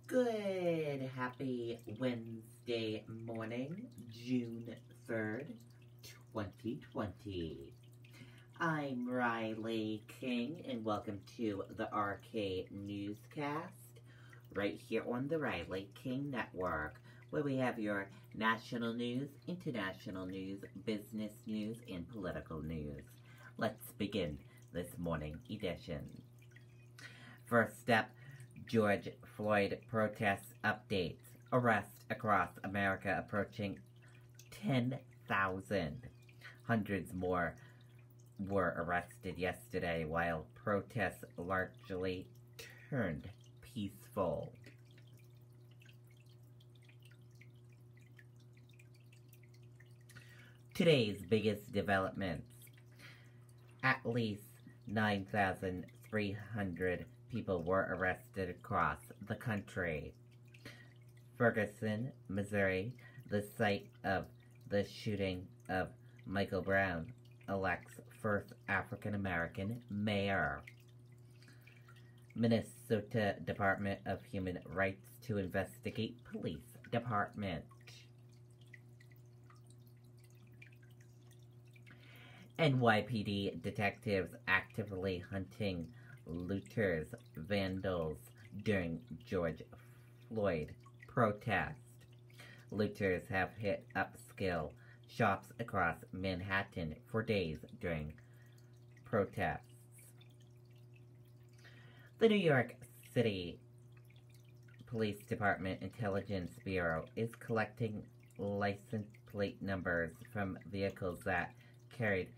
Good, happy Wednesday morning, June 3rd, 2020. I'm Riley King, and welcome to the RK Newscast, right here on the Riley King Network, where we have your national news, international news, business news, and political news. Let's begin this morning edition. First up, George Floyd protests updates. Arrests across America approaching 10,000. Hundreds more were arrested yesterday while protests largely turned peaceful. Today's biggest developments. At least 9,300 people were arrested across the country. Ferguson, Missouri, the site of the shooting of Michael Brown, elects first African-American mayor. Minnesota Department of Human Rights to investigate police department. NYPD detectives actively hunting looters, vandals during George Floyd protest. Looters have hit upscale shops across Manhattan for days during protests. The New York City Police Department Intelligence Bureau is collecting license plate numbers from vehicles that carried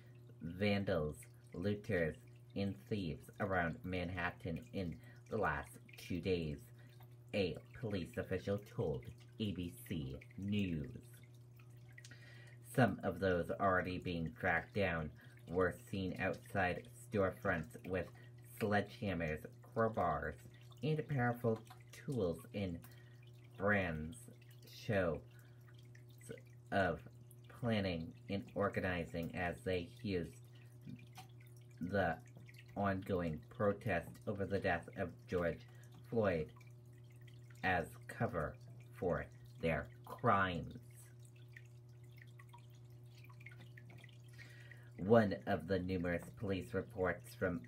vandals, looters, and thieves around Manhattan in the last 2 days, a police official told ABC News. Some of those already being tracked down were seen outside storefronts with sledgehammers, crowbars, and powerful tools in brands show of planning and organizing as they used the ongoing protest over the death of George Floyd as cover for their crimes. One of the numerous police reports from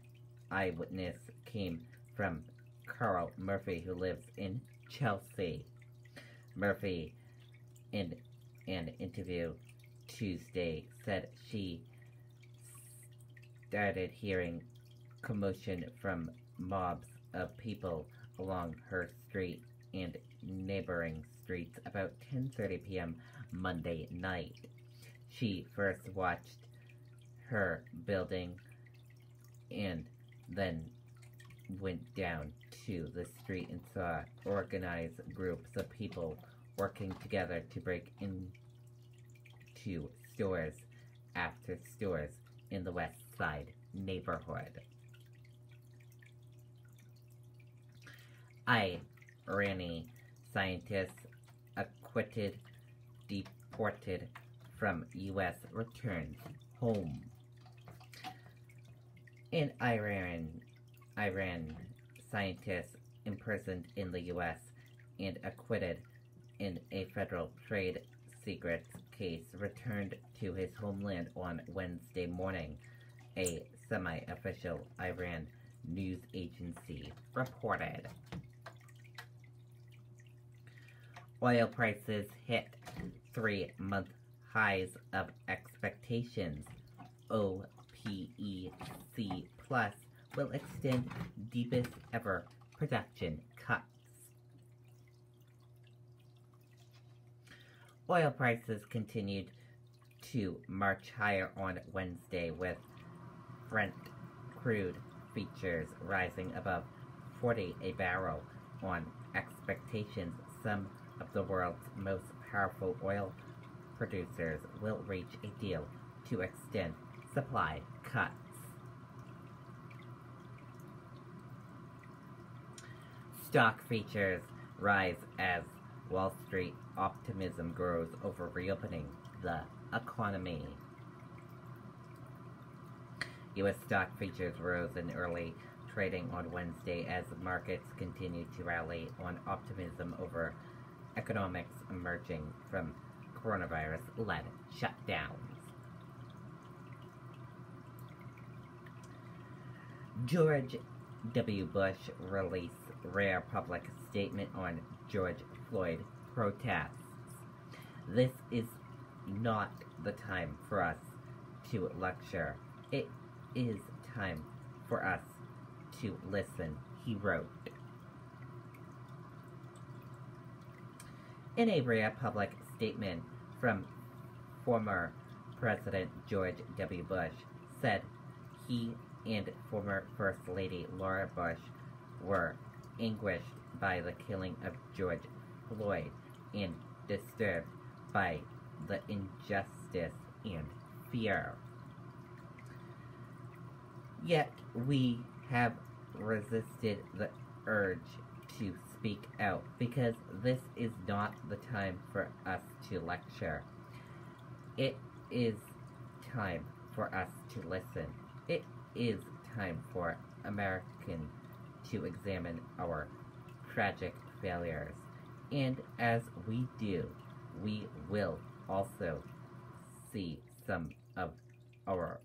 eyewitness came from Carl Murphy, who lives in Chelsea. Murphy, in an interview Tuesday, said she started hearing commotion from mobs of people along her street and neighboring streets about 10:30 p.m. Monday night. She first watched her building and then went down to the street and saw organized groups of people working together to break into stores after stores in the West Side neighborhood. Iranian scientists acquitted, deported from U.S. returns home. In Iran scientists imprisoned in the U.S. and acquitted in a federal trade secrets case returned to his homeland on Wednesday morning, a semi-official Iran news agency reported. Oil prices hit 3-month highs of expectations. OPEC Plus will extend deepest ever production cuts. Oil prices continued to march higher on Wednesday, with Brent crude futures rising above $40 a barrel on expectations some of the world's most powerful oil producers will reach a deal to extend supply cuts. Stock futures rise as Wall Street optimism grows over reopening the economy. U.S. stock futures rose in early trading on Wednesday as markets continue to rally on optimism over economics emerging from coronavirus-led shutdowns. George W. Bush released rare public statement on George Floyd protests. This is not the time for us to lecture. It is time for us to listen, he wrote. In a rare public statement from former President George W. Bush, said he and former First Lady Laura Bush were anguished by the killing of George Floyd and disturbed by the injustice and fear. Yet we have resisted the urge to speak out because this is not the time for us to lecture. It is time for us to listen. It is time for Americans to examine our tragic failures. And as we do, we will also see some of our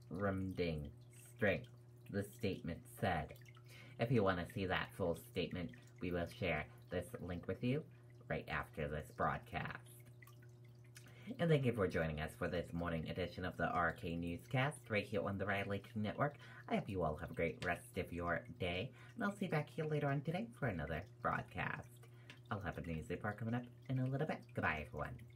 remaining strength, the statement said. If you want to see that full statement, we will share this link with you right after this broadcast. And thank you for joining us for this morning edition of the RK Newscast right here on the Riley Network. I hope you all have a great rest of your day, and I'll see you back here later on today for another broadcast. I'll have a news report coming up in a little bit. Goodbye, everyone.